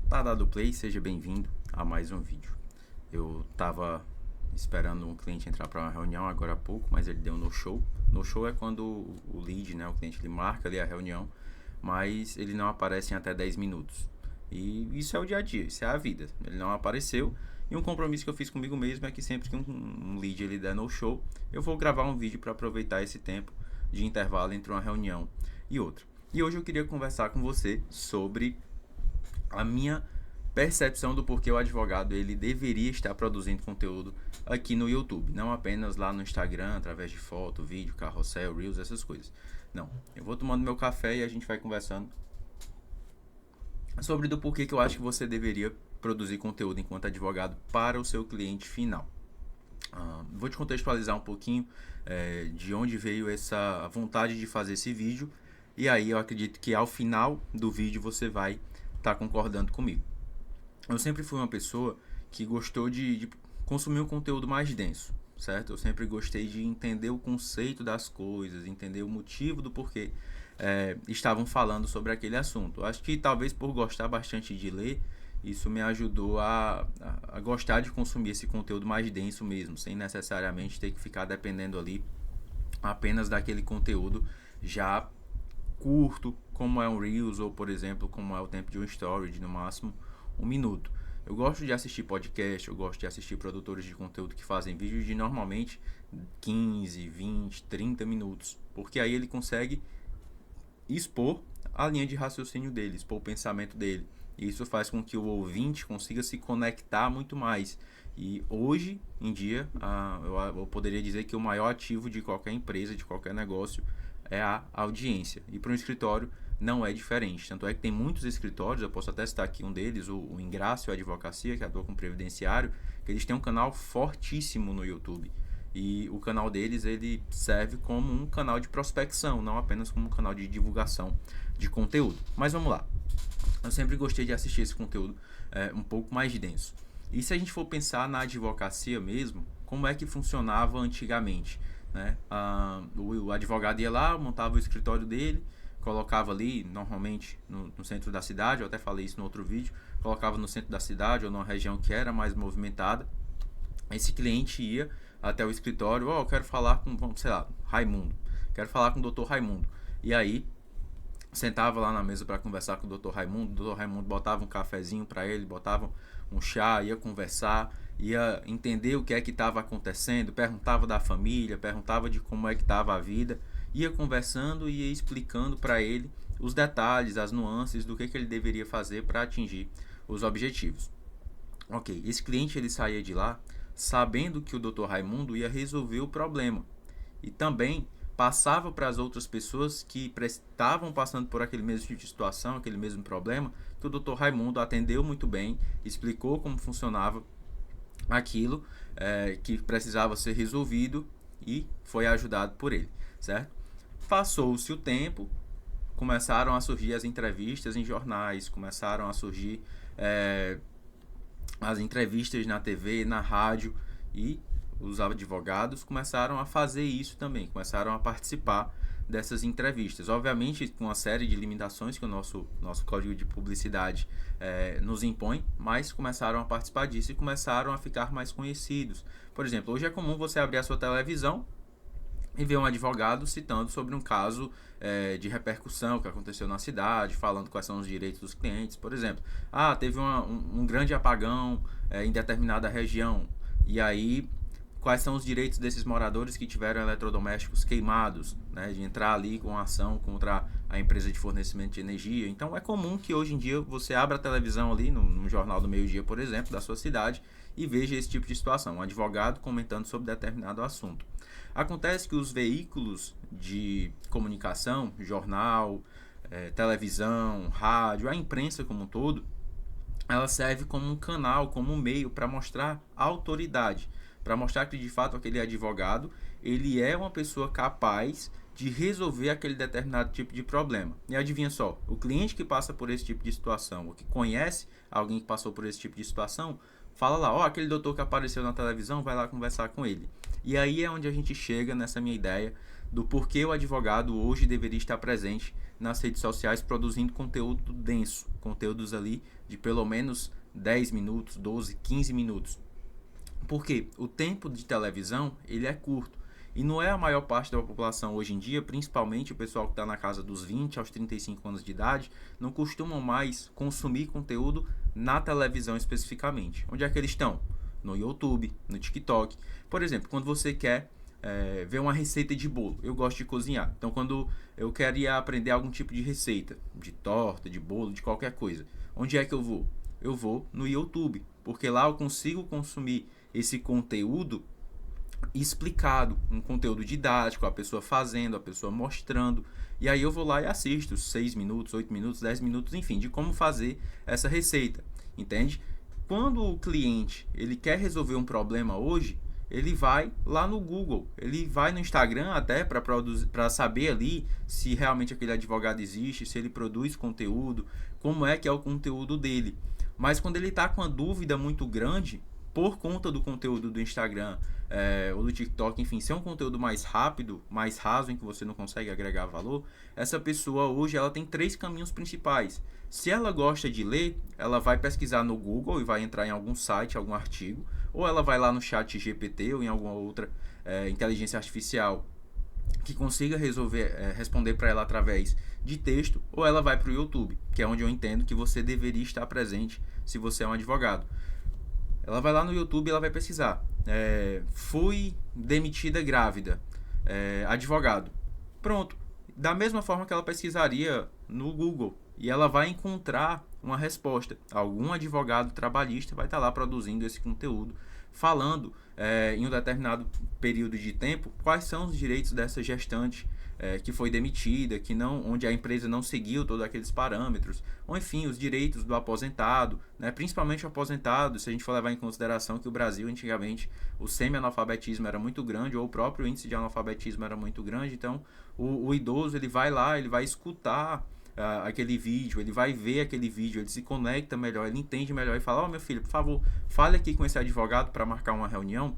Tá dado play, seja bem-vindo a mais um vídeo. Eu tava esperando um cliente entrar para uma reunião agora há pouco, mas ele deu no show. No show é quando o lead, né, o cliente, ele marca ali a reunião, mas ele não aparece em até 10 minutos. E isso é o dia a dia, isso é a vida. Ele não apareceu e um compromisso que eu fiz comigo mesmo é que sempre que um lead ele der no show, eu vou gravar um vídeo para aproveitar esse tempo de intervalo entre uma reunião e outra. E hoje eu queria conversar com você sobre a minha percepção do porquê o advogado ele deveria estar produzindo conteúdo aqui no YouTube, não apenas lá no Instagram, através de foto, vídeo, carrossel, reels, essas coisas. Não, eu vou tomando meu café e a gente vai conversando sobre do porquê que eu acho que você deveria produzir conteúdo enquanto advogado para o seu cliente final. Vou te contextualizar um pouquinho de onde veio essa vontade de fazer esse vídeo e aí eu acredito que ao final do vídeo você vai estar concordando comigo. Eu sempre fui uma pessoa que gostou de consumir um conteúdo mais denso, certo? Eu sempre gostei de entender o conceito das coisas, entender o motivo do porquê estavam falando sobre aquele assunto. Eu acho que talvez por gostar bastante de ler, isso me ajudou a gostar de consumir esse conteúdo mais denso mesmo, sem necessariamente ter que ficar dependendo ali apenas daquele conteúdo já curto, como é um Reels ou, por exemplo, como é o tempo de um Story, de no máximo 1 minuto. Eu gosto de assistir podcast, eu gosto de assistir produtores de conteúdo que fazem vídeos de normalmente 15, 20, 30 minutos, porque aí ele consegue expor a linha de raciocínio dele, expor o pensamento dele. E isso faz com que o ouvinte consiga se conectar muito mais. E hoje em dia, eu poderia dizer que o maior ativo de qualquer empresa, de qualquer negócio, é a audiência. E para um escritório não é diferente. Tanto é que tem muitos escritórios, eu posso até citar aqui um deles, o Ingrácio Advocacia, que atua com previdenciário, que eles têm um canal fortíssimo no YouTube. E o canal deles ele serve como um canal de prospecção, não apenas como um canal de divulgação de conteúdo. Mas vamos lá. Eu sempre gostei de assistir esse conteúdo um pouco mais denso. E se a gente for pensar na advocacia mesmo, como é que funcionava antigamente? Né? O advogado ia lá, montava o escritório dele, colocava ali, normalmente no centro da cidade, eu até falei isso no outro vídeo, colocava no centro da cidade ou numa região que era mais movimentada. Esse cliente ia até o escritório, eu quero falar com, sei lá, Raimundo, quero falar com o doutor Raimundo. E aí sentava lá na mesa para conversar com o doutor Raimundo. O doutor Raimundo botava um cafezinho para ele, botava um chá, ia conversar, ia entender o que é que estava acontecendo, perguntava da família, perguntava de como é que estava a vida, ia conversando e ia explicando para ele os detalhes, as nuances do que ele deveria fazer para atingir os objetivos. Ok, esse cliente ele saía de lá sabendo que o doutor Raimundo ia resolver o problema e também passava para as outras pessoas que estavam passando por aquele mesmo tipo de situação, aquele mesmo problema, que o doutor Raimundo atendeu muito bem, explicou como funcionava aquilo que precisava ser resolvido e foi ajudado por ele, certo? Passou-se o tempo, começaram a surgir as entrevistas em jornais, começaram a surgir as entrevistas na TV, na rádio, e os advogados começaram a fazer isso também, começaram a participar dessas entrevistas. Obviamente, com uma série de limitações que o nosso código de publicidade nos impõe, mas começaram a participar disso e começaram a ficar mais conhecidos. Por exemplo, hoje é comum você abrir a sua televisão e ver um advogado citando sobre um caso de repercussão que aconteceu na cidade, falando quais são os direitos dos clientes. Por exemplo, teve um grande apagão em determinada região, e aí quais são os direitos desses moradores que tiveram eletrodomésticos queimados, né, de entrar ali com ação contra a empresa de fornecimento de energia. Então é comum que hoje em dia você abra a televisão ali no jornal do meio-dia, por exemplo, da sua cidade, e veja esse tipo de situação, um advogado comentando sobre determinado assunto. Acontece que os veículos de comunicação, jornal, televisão, rádio, a imprensa como um todo, ela serve como um canal, como um meio para mostrar autoridade, para mostrar que de fato aquele advogado ele é uma pessoa capaz de resolver aquele determinado tipo de problema. E adivinha só, o cliente que passa por esse tipo de situação, ou que conhece alguém que passou por esse tipo de situação, fala lá, aquele doutor que apareceu na televisão, vai lá conversar com ele. E aí é onde a gente chega nessa minha ideia do porquê o advogado hoje deveria estar presente nas redes sociais produzindo conteúdo denso, conteúdos ali de pelo menos 10 minutos, 12, 15 minutos. Porque o tempo de televisão ele é curto. E não é a maior parte da população hoje em dia, principalmente o pessoal que está na casa dos 20 aos 35 anos de idade, não costumam mais consumir conteúdo na televisão especificamente. Onde é que eles estão? No YouTube, no TikTok. Por exemplo, quando você quer ver uma receita de bolo, eu gosto de cozinhar. Então, quando eu queria aprender algum tipo de receita, de torta, de bolo, de qualquer coisa, onde é que eu vou? Eu vou no YouTube, porque lá eu consigo consumir esse conteúdo explicado, um conteúdo didático, a pessoa fazendo, a pessoa mostrando, e aí eu vou lá e assisto 6 minutos, 8 minutos, 10 minutos, enfim, de como fazer essa receita, entende? Quando o cliente ele quer resolver um problema hoje, ele vai lá no Google, ele vai no Instagram até para saber ali se realmente aquele advogado existe, se ele produz conteúdo, como é que é o conteúdo dele. Mas quando ele está com uma dúvida muito grande, por conta do conteúdo do Instagram ou do TikTok, enfim, ser um conteúdo mais rápido, mais raso, em que você não consegue agregar valor, essa pessoa hoje ela tem 3 caminhos principais. Se ela gosta de ler, ela vai pesquisar no Google e vai entrar em algum site, algum artigo, ou ela vai lá no chat GPT ou em alguma outra inteligência artificial que consiga responder para ela através de texto, ou ela vai para o YouTube, que é onde eu entendo que você deveria estar presente se você é um advogado. Ela vai lá no YouTube e ela vai pesquisar. Fui demitida grávida. Advogado. Pronto. Da mesma forma que ela pesquisaria no Google. E ela vai encontrar uma resposta. Algum advogado trabalhista vai estar lá produzindo esse conteúdo, falando em um determinado período de tempo quais são os direitos dessa gestante que foi demitida, onde a empresa não seguiu todos aqueles parâmetros, ou enfim, os direitos do aposentado, né, principalmente o aposentado, se a gente for levar em consideração que o Brasil antigamente o semi-analfabetismo era muito grande, ou o próprio índice de analfabetismo era muito grande, então o idoso ele vai lá, ele vai escutar aquele vídeo, ele vai ver aquele vídeo, ele se conecta melhor, ele entende melhor e fala: meu filho, por favor, fale aqui com esse advogado para marcar uma reunião,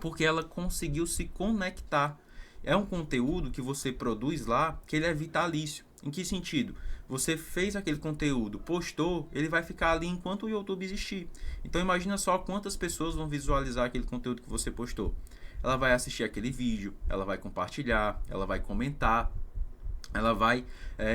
porque ela conseguiu se conectar. É um conteúdo que você produz lá que ele é vitalício. Em que sentido? Você fez aquele conteúdo, postou, ele vai ficar ali enquanto o YouTube existir. Então imagina só quantas pessoas vão visualizar aquele conteúdo que você postou. Ela vai assistir aquele vídeo, ela vai compartilhar, ela vai comentar, ela vai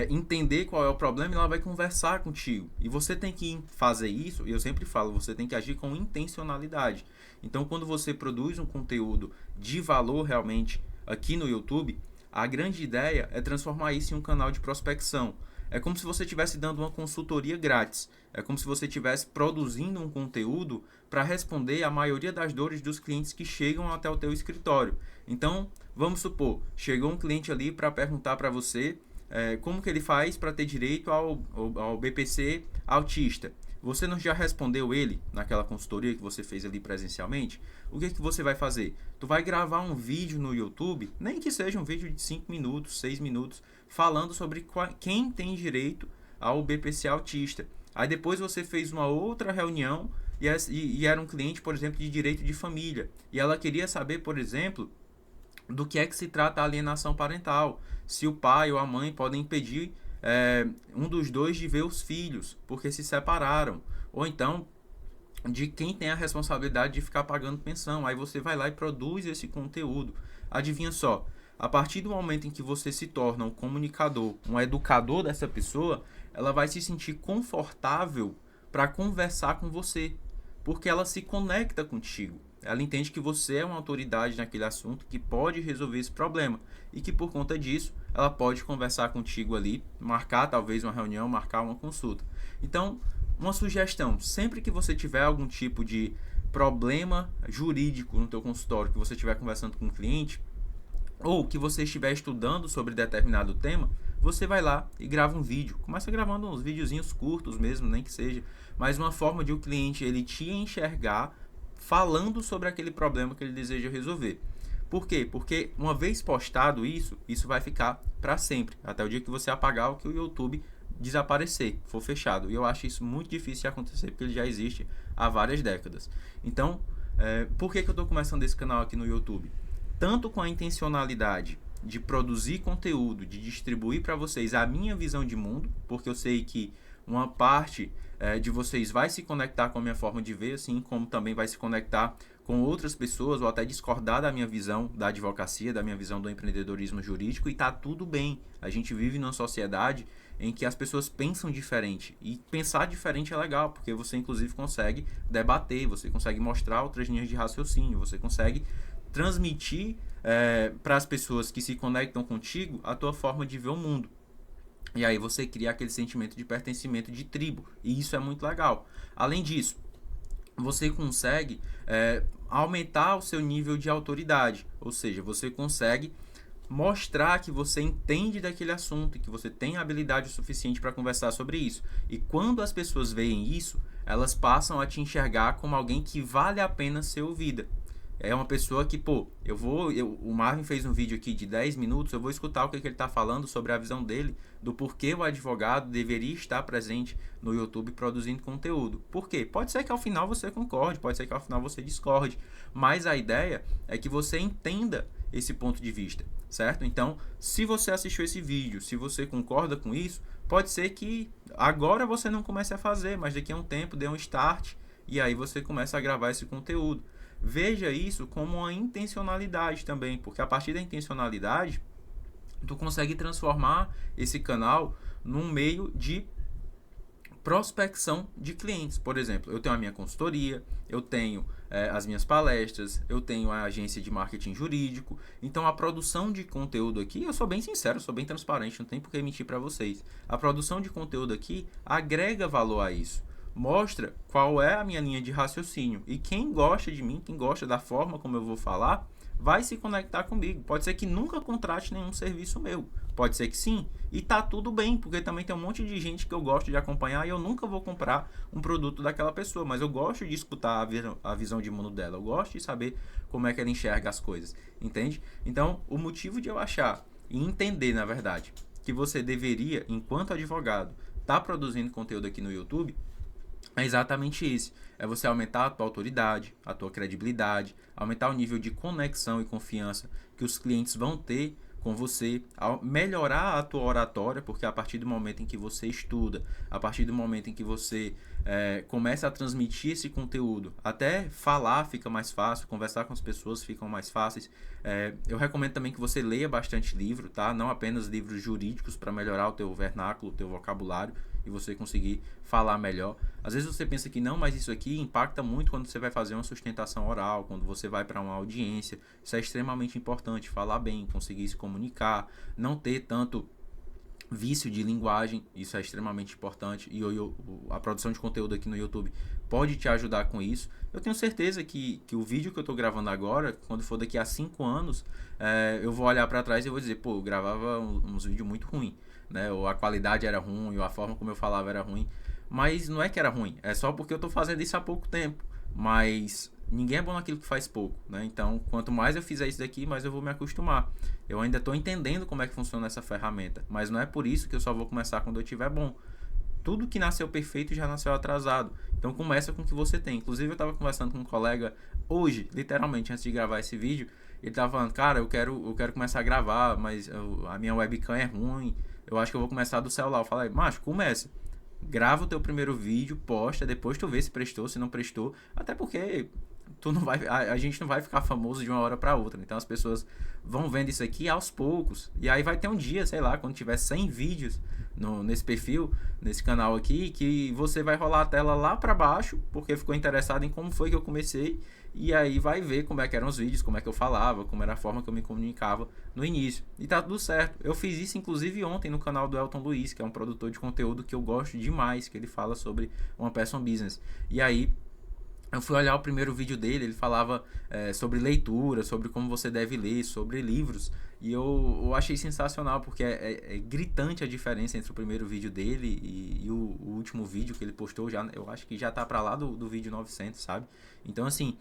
entender qual é o problema e ela vai conversar contigo. E você tem que fazer isso, e eu sempre falo, você tem que agir com intencionalidade. Então quando você produz um conteúdo de valor realmente aqui no YouTube, a grande ideia é transformar isso em um canal de prospecção. É como se você estivesse dando uma consultoria grátis. É como se você estivesse produzindo um conteúdo para responder a maioria das dores dos clientes que chegam até o teu escritório. Então, vamos supor, chegou um cliente ali para perguntar para você como que ele faz para ter direito ao BPC autista. Você não já respondeu ele naquela consultoria que você fez ali presencialmente? O que você vai fazer? Tu vai gravar um vídeo no YouTube, nem que seja um vídeo de 5 minutos, 6 minutos, falando sobre quem tem direito ao BPC autista. Aí depois você fez uma outra reunião e era um cliente, por exemplo, de direito de família. E ela queria saber, por exemplo, do que é que se trata a alienação parental. Se o pai ou a mãe podem impedir um dos dois de ver os filhos, porque se separaram. Ou então, de quem tem a responsabilidade de ficar pagando pensão. Aí você vai lá e produz esse conteúdo. Adivinha só, a partir do momento em que você se torna um comunicador, um educador dessa pessoa, ela vai se sentir confortável para conversar com você, porque ela se conecta contigo. Ela entende que você é uma autoridade naquele assunto que pode resolver esse problema e que por conta disso ela pode conversar contigo ali, marcar talvez uma reunião, marcar uma consulta. Então, uma sugestão, sempre que você tiver algum tipo de problema jurídico no teu consultório, que você estiver conversando com um cliente, ou que você estiver estudando sobre determinado tema, você vai lá e grava um vídeo. Começa gravando uns videozinhos curtos mesmo, nem que seja, mas uma forma de o cliente ele te enxergar falando sobre aquele problema que ele deseja resolver. Por quê? Porque uma vez postado isso vai ficar para sempre, até o dia que você apagar ou que o YouTube desaparecer, for fechado. E eu acho isso muito difícil de acontecer, porque ele já existe há várias décadas. Então, por que eu estou começando esse canal aqui no YouTube? Tanto com a intencionalidade de produzir conteúdo, de distribuir para vocês a minha visão de mundo, porque eu sei que uma parte de vocês vai se conectar com a minha forma de ver, assim como também vai se conectar com outras pessoas ou até discordar da minha visão da advocacia, da minha visão do empreendedorismo jurídico, e tá tudo bem. A gente vive numa sociedade em que as pessoas pensam diferente, e pensar diferente é legal, porque você inclusive consegue debater, você consegue mostrar outras linhas de raciocínio, você consegue transmitir para as pessoas que se conectam contigo a tua forma de ver o mundo. E aí você cria aquele sentimento de pertencimento de tribo, e isso é muito legal. Além disso, você consegue aumentar o seu nível de autoridade, ou seja, você consegue mostrar que você entende daquele assunto e que você tem habilidade o suficiente para conversar sobre isso. E quando as pessoas veem isso, elas passam a te enxergar como alguém que vale a pena ser ouvida. É uma pessoa que, pô, o Marvin fez um vídeo aqui de 10 minutos, eu vou escutar o que ele está falando sobre a visão dele, do porquê o advogado deveria estar presente no YouTube produzindo conteúdo. Por quê? Pode ser que ao final você concorde, pode ser que ao final você discorde, mas a ideia é que você entenda esse ponto de vista, certo? Então, se você assistiu esse vídeo, se você concorda com isso, pode ser que agora você não comece a fazer, mas daqui a um tempo dê um start e aí você começa a gravar esse conteúdo. Veja isso como uma intencionalidade também, porque a partir da intencionalidade, tu consegue transformar esse canal num meio de prospecção de clientes. Por exemplo, eu tenho a minha consultoria, eu tenho as minhas palestras, eu tenho a agência de marketing jurídico. Então, a produção de conteúdo aqui, eu sou bem sincero, sou bem transparente, não tem por que mentir para vocês. A produção de conteúdo aqui agrega valor a isso. Mostra qual é a minha linha de raciocínio. E quem gosta de mim, quem gosta da forma como eu vou falar, vai se conectar comigo. Pode ser que nunca contrate nenhum serviço meu. Pode ser que sim. E tá tudo bem, porque também tem um monte de gente que eu gosto de acompanhar e eu nunca vou comprar um produto daquela pessoa. Mas eu gosto de escutar a visão de mundo dela. Eu gosto de saber como é que ela enxerga as coisas. Entende? Então, o motivo de eu achar e entender, na verdade, que você deveria, enquanto advogado, estar produzindo conteúdo aqui no YouTube, é exatamente isso. É você aumentar a tua autoridade, a tua credibilidade, aumentar o nível de conexão e confiança que os clientes vão ter com você, melhorar a tua oratória, porque a partir do momento em que você estuda, a partir do momento em que você começa a transmitir esse conteúdo, até falar fica mais fácil, conversar com as pessoas ficam mais fáceis. Eu recomendo também que você leia bastante livro, tá? Não apenas livros jurídicos para melhorar o teu vernáculo, o teu vocabulário e você conseguir falar melhor. Às vezes você pensa que não, mas isso aqui impacta muito quando você vai fazer uma sustentação oral, quando você vai para uma audiência. Isso é extremamente importante, falar bem, conseguir se comunicar, não ter tanto vício de linguagem, isso é extremamente importante, e a produção de conteúdo aqui no YouTube pode te ajudar com isso. Eu tenho certeza que o vídeo que eu estou gravando agora, quando for daqui a 5 anos, eu vou olhar para trás e vou dizer, pô, eu gravava uns vídeos muito ruins, né? Ou a qualidade era ruim, ou a forma como eu falava era ruim, mas não é que era ruim, é só porque eu estou fazendo isso há pouco tempo, mas ninguém é bom naquilo que faz pouco, né? Então, quanto mais eu fizer isso daqui, mais eu vou me acostumar. Eu ainda estou entendendo como é que funciona essa ferramenta, mas não é por isso que eu só vou começar quando eu tiver bom. Tudo que nasceu perfeito já nasceu atrasado. Então começa com o que você tem. Inclusive eu estava conversando com um colega hoje, literalmente antes de gravar esse vídeo, ele estava falando, cara, eu quero começar a gravar, mas a minha webcam é ruim, eu acho que eu vou começar do celular. Eu falei, macho, começa. Grava o teu primeiro vídeo, posta, depois tu vê se prestou, se não prestou, até porque tu não vai, a gente não vai ficar famoso de uma hora para outra, então as pessoas vão vendo isso aqui aos poucos, e aí vai ter um dia, sei lá, quando tiver 100 vídeos nesse perfil, nesse canal aqui, que você vai rolar a tela lá para baixo, porque ficou interessado em como foi que eu comecei, e aí vai ver como é que eram os vídeos, como é que eu falava, como era a forma que eu me comunicava no início. E tá tudo certo. Eu fiz isso inclusive ontem no canal do Elton Luiz, que é um produtor de conteúdo que eu gosto demais, que ele fala sobre One Person Business. E aí eu fui olhar o primeiro vídeo dele, ele falava sobre leitura, sobre como você deve ler, sobre livros. E eu achei sensacional, porque é gritante a diferença entre o primeiro vídeo dele e o último vídeo que ele postou. Eu acho que já tá pra lá do vídeo 900, sabe? Então, assim,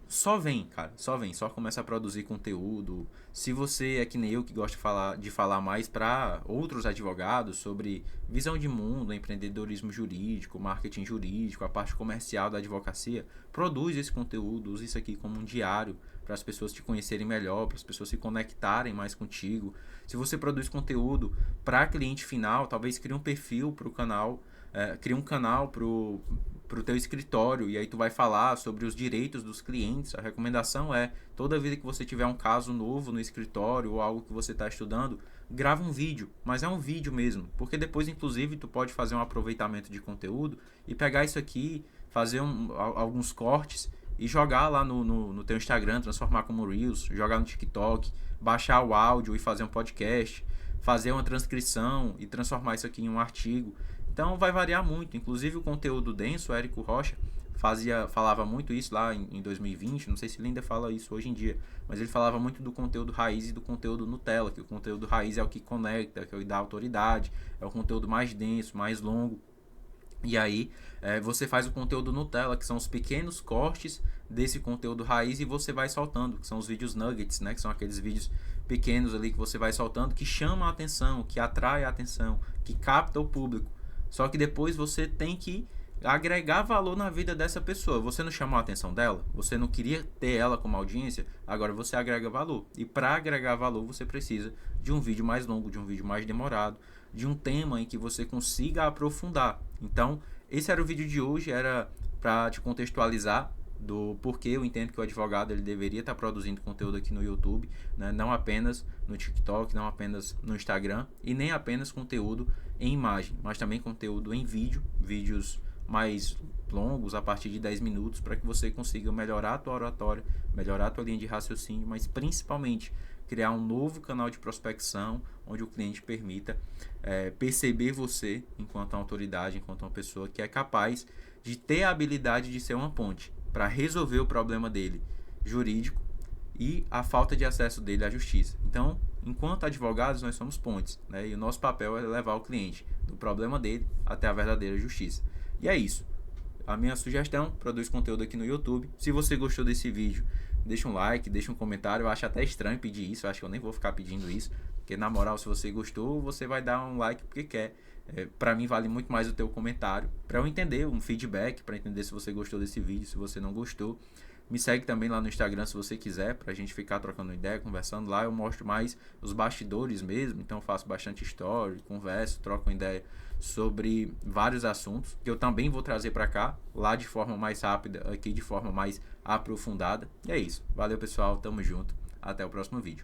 só vem, cara, só vem, só começa a produzir conteúdo. Se você é que nem eu, que gosta de falar mais para outros advogados sobre visão de mundo, empreendedorismo jurídico, marketing jurídico, a parte comercial da advocacia, produz esse conteúdo, use isso aqui como um diário para as pessoas te conhecerem melhor, para as pessoas se conectarem mais contigo. Se você produz conteúdo para cliente final, talvez crie um perfil para o canal, crie um canal para o teu escritório, e aí tu vai falar sobre os direitos dos clientes. A recomendação é, toda vez que você tiver um caso novo no escritório ou algo que você está estudando, grava um vídeo, mas é um vídeo mesmo, porque depois inclusive tu pode fazer um aproveitamento de conteúdo e pegar isso aqui, fazer alguns cortes e jogar lá no teu Instagram, transformar como Reels, jogar no TikTok, baixar o áudio e fazer um podcast, fazer uma transcrição e transformar isso aqui em um artigo. Então vai variar muito. Inclusive o conteúdo denso, o Érico Rocha falava muito isso lá em 2020, não sei se ele ainda fala isso hoje em dia, mas ele falava muito do conteúdo raiz e do conteúdo Nutella, que o conteúdo raiz é o que conecta, que é o que dá autoridade, é o conteúdo mais denso, mais longo. E aí você faz o conteúdo Nutella, que são os pequenos cortes desse conteúdo raiz, e você vai soltando, que são os vídeos nuggets, né? Que são aqueles vídeos pequenos ali que você vai soltando, que chamam a atenção, que atrai a atenção, que capta o público. Só que depois você tem que agregar valor na vida dessa pessoa. Você não chamou a atenção dela? Você não queria ter ela como audiência? Agora você agrega valor. E para agregar valor você precisa de um vídeo mais longo, de um vídeo mais demorado, de um tema em que você consiga aprofundar. Então, esse era o vídeo de hoje, era para te contextualizar do porquê eu entendo que o advogado ele deveria estar produzindo conteúdo aqui no YouTube, né? Não apenas no TikTok, não apenas no Instagram, e nem apenas conteúdo em imagem, mas também conteúdo em vídeo, vídeos mais longos, a partir de 10 minutos, para que você consiga melhorar a tua oratória, melhorar a tua linha de raciocínio, mas principalmente criar um novo canal de prospecção, onde o cliente permita perceber você enquanto autoridade, enquanto uma pessoa que é capaz de ter a habilidade de ser uma ponte para resolver o problema dele jurídico e a falta de acesso dele à justiça. Então, enquanto advogados, nós somos pontes, né? E o nosso papel é levar o cliente do problema dele até a verdadeira justiça. E é isso. A minha sugestão, produz conteúdo aqui no YouTube. Se você gostou desse vídeo, deixa um like, deixa um comentário. Eu acho até estranho pedir isso, eu acho que eu nem vou ficar pedindo isso, porque na moral, se você gostou, você vai dar um like porque quer. Para mim vale muito mais o teu comentário, para eu entender, um feedback, para entender se você gostou desse vídeo, se você não gostou. Me segue também lá no Instagram se você quiser, pra gente ficar trocando ideia, conversando lá. Eu mostro mais os bastidores mesmo, então faço bastante story, converso, troco ideia sobre vários assuntos que eu também vou trazer para cá, lá de forma mais rápida, aqui de forma mais aprofundada. E é isso. Valeu, pessoal, tamo junto. Até o próximo vídeo.